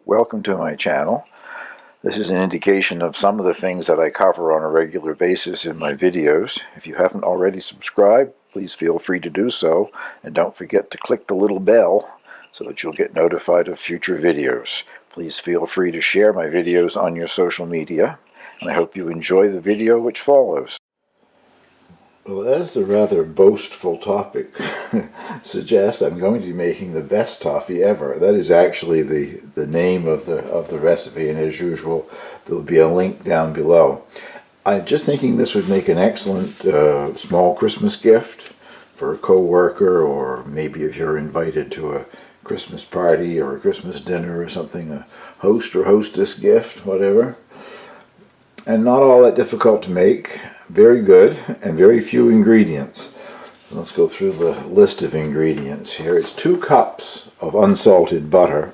Welcome to my channel. This is an indication of some of the things that I cover on a regular basis in my videos. If you haven't already subscribed, please feel free to do so, and don't forget to click the little bell so that you'll get notified of future videos. Please feel free to share my videos on your social media, and I hope you enjoy the video which follows. Well, as a rather boastful topic suggests, I'm going to be making the best toffee ever. That is actually the name of the recipe, and as usual, there'll be a link down below. I'm just thinking this would make an excellent small Christmas gift for a co-worker, or maybe if you're invited to a Christmas party or a Christmas dinner or something, a host or hostess gift, whatever. And not all that difficult to make. Very good, and very few ingredients. Let's go through the list of ingredients here. It's 2 cups of unsalted butter,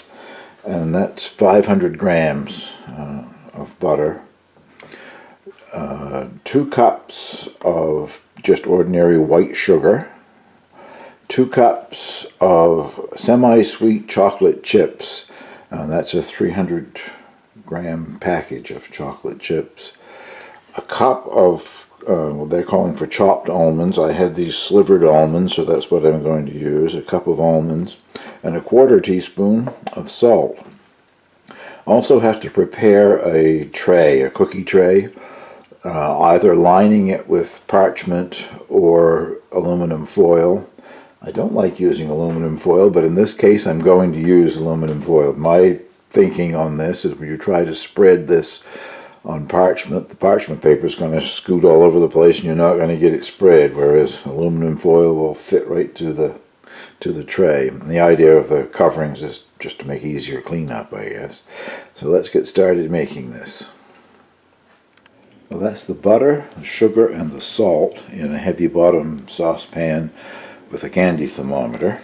and that's 500 grams of butter. 2 cups of just ordinary white sugar. 2 cups of semi-sweet chocolate chips. That's a 300-gram package of chocolate chips. A cup of, well, they're calling for chopped almonds. I had these slivered almonds, so that's what I'm going to use. A cup of almonds and a 1/4 teaspoon of salt. Also have to prepare a tray, a cookie tray, either lining it with parchment or aluminum foil. I don't like using aluminum foil, but in this case I'm going to use aluminum foil. My thinking on this is when you try to spread this on parchment, the parchment paper is going to scoot all over the place and you're not going to get it spread, whereas aluminum foil will fit right to the tray. And the idea of the coverings is just to make easier cleanup, I guess. So let's get started making this. Well, that's the butter, the sugar, and the salt in a heavy bottom saucepan with a candy thermometer,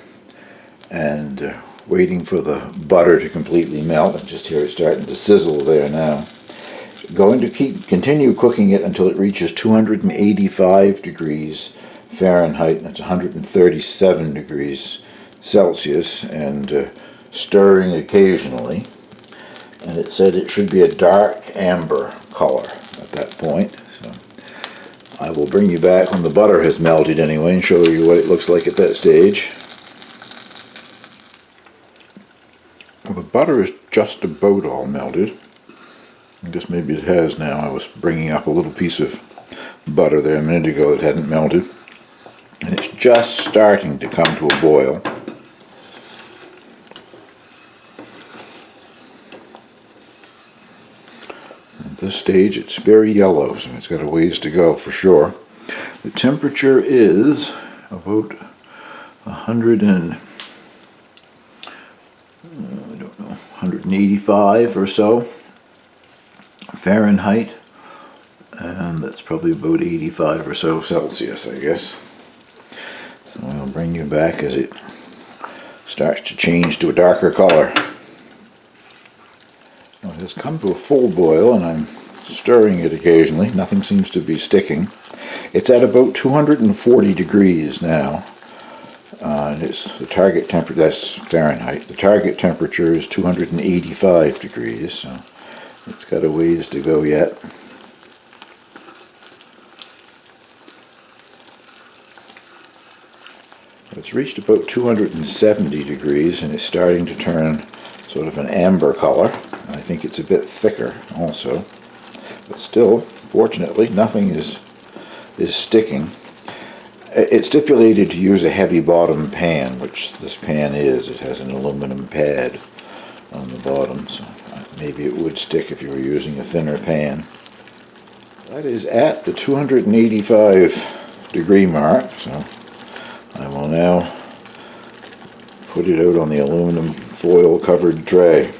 and waiting for the butter to completely melt. I just hear it starting to sizzle there now. Going to continue cooking it until it reaches 285 degrees Fahrenheit, that's 137 degrees Celsius, and stirring occasionally. And it said it should be a dark amber color at that point. So I will bring you back when the butter has melted anyway and show you what it looks like at that stage. Well, the butter is just about all melted. I guess maybe it has now. I was bringing up a little piece of butter there a minute ago that hadn't melted. And it's just starting to come to a boil. At this stage it's very yellow, so it's got a ways to go for sure. The temperature is about 185 or so Fahrenheit, and that's probably about 85 or so Celsius, I guess. So I'll bring you back as it starts to change to a darker color. Well, it has come to a full boil, and I'm stirring it occasionally. Nothing seems to be sticking. It's at about 240 degrees now. And it's the target temperature, that's Fahrenheit. The target temperature is 285 degrees, so it's got a ways to go yet. It's reached about 270 degrees and it's starting to turn sort of an amber color. I think it's a bit thicker also, but still, fortunately, nothing is sticking. It's stipulated to use a heavy bottom pan, which this pan is. It has an aluminum pad on the bottom, so maybe it would stick if you were using a thinner pan. That is at the 285 degree mark, so I will now put it out on the aluminum foil covered tray.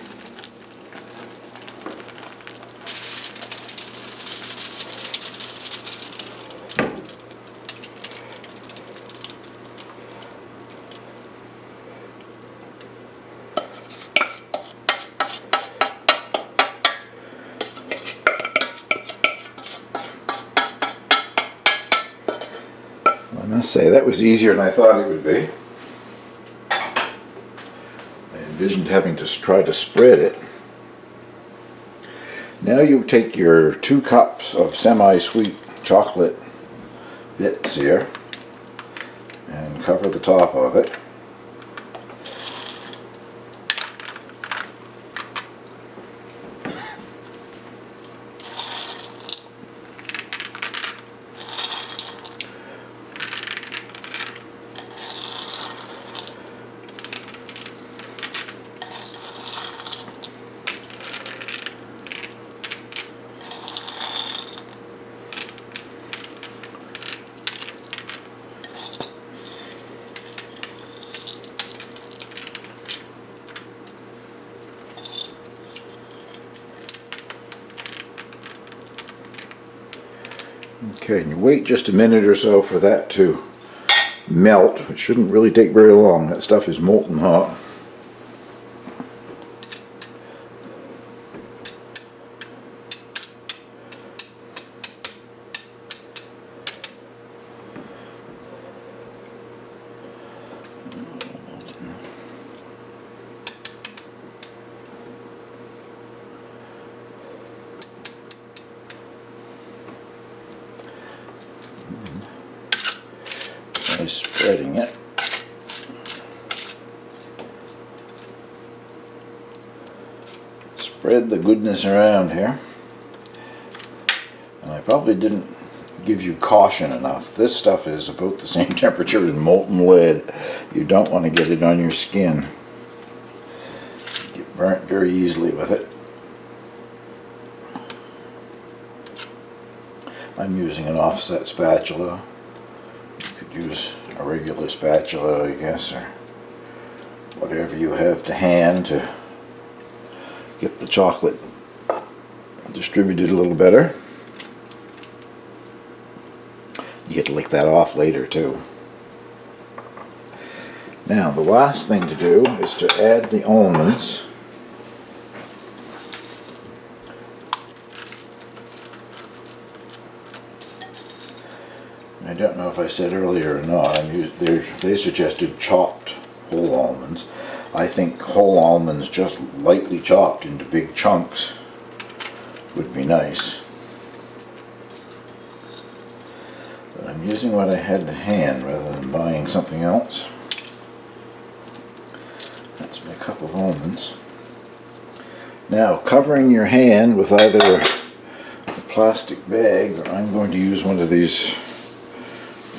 I must say, that was easier than I thought it would be. I envisioned having to try to spread it. Now you take your 2 cups of semi-sweet chocolate bits here and cover the top of it. Okay, and you wait just a minute or so for that to melt. It shouldn't really take very long. That stuff is molten hot. Spreading it. Spread the goodness around here. And I probably didn't give you caution enough. This stuff is about the same temperature as molten lead. You don't want to get it on your skin. You get burnt very easily with it. I'm using an offset spatula. Use a regular spatula, I guess, or whatever you have to hand to get the chocolate distributed a little better. You get to lick that off later too. Now the last thing to do is to add the almonds. I don't know if I said earlier or not, they suggested chopped whole almonds. I think whole almonds just lightly chopped into big chunks would be nice. But I'm using what I had to hand rather than buying something else. That's my cup of almonds. Now, covering your hand with either a plastic bag, or I'm going to use one of these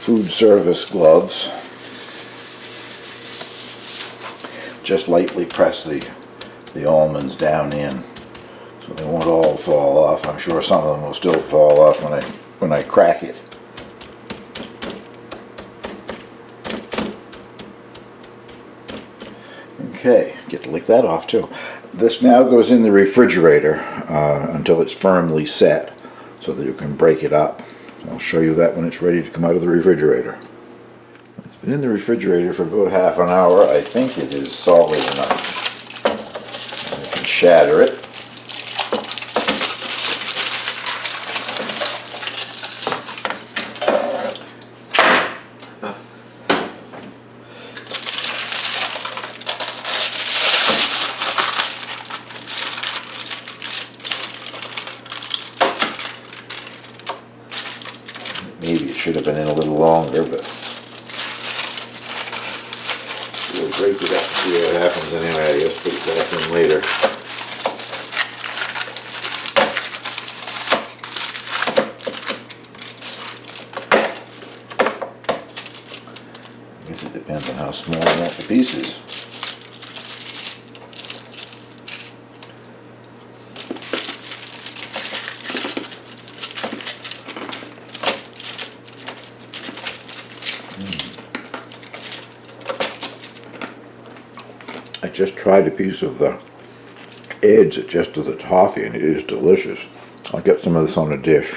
food service gloves. Just lightly press the almonds down in so they won't all fall off. I'm sure some of them will still fall off when I crack it. Okay, get to lick that off too. This now goes in the refrigerator until it's firmly set so that you can break it up. I'll show you that when it's ready to come out of the refrigerator. It's been in the refrigerator for about half an hour. I think it is solid enough. I can shatter it. Maybe it should have been in a little longer, but we'll break it up and see what happens anyway. I guess put it back in later. I guess it depends on how small I want the pieces. I just tried a piece of the edge just of the toffee and it is delicious. I'll get some of this on a dish.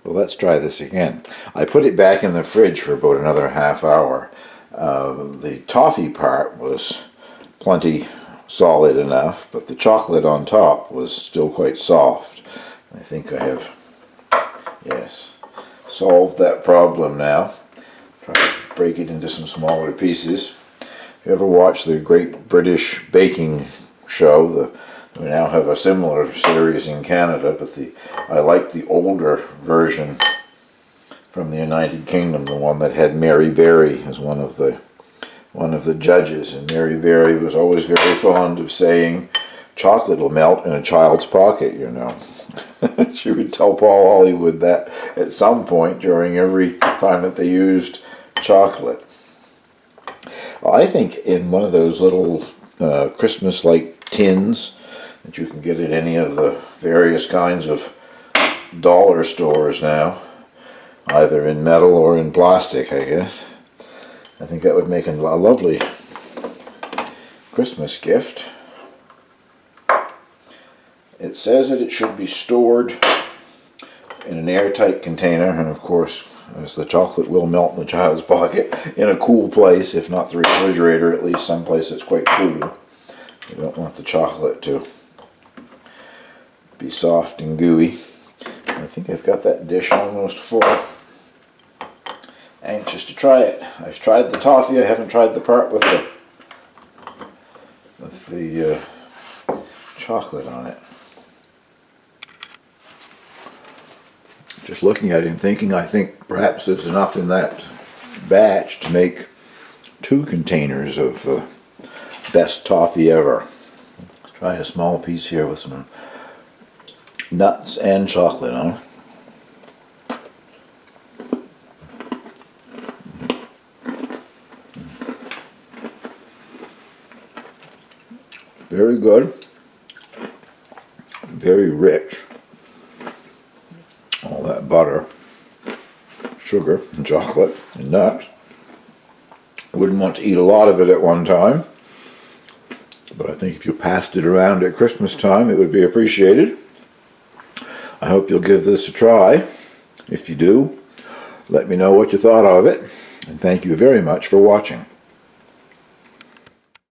Well, let's try this again. I put it back in the fridge for about another half hour. The toffee part was plenty solid enough, but the chocolate on top was still quite soft. I think I have, yes, solved that problem now. Try to break it into some smaller pieces. If you ever watch the Great British Baking Show, We now have a similar series in Canada, but I like the older version from the United Kingdom, the one that had Mary Berry as one of the judges. And Mary Berry was always very fond of saying, "Chocolate will melt in a child's pocket," you know. She would tell Paul Hollywood that at some point during every time that they used chocolate. I think in one of those little Christmas-like tins that you can get at any of the various kinds of dollar stores now, either in metal or in plastic, I guess. I think that would make a lovely Christmas gift. It says that it should be stored in an airtight container, and of course, as the chocolate will melt in the child's pocket, in a cool place, if not the refrigerator, at least someplace that's quite cool. You don't want the chocolate to be soft and gooey. I think I've got that dish almost full. Anxious to try it. I've tried the toffee, I haven't tried the part with the chocolate on it. Just looking at it and thinking, I think perhaps there's enough in that batch to make 2 containers of the best toffee ever. Let's try a small piece here with some nuts and chocolate on it. Very good, very rich. All that butter, sugar, and chocolate, and nuts. I wouldn't want to eat a lot of it at one time, but I think if you passed it around at Christmas time, it would be appreciated. I hope you'll give this a try. If you do, let me know what you thought of it, and thank you very much for watching.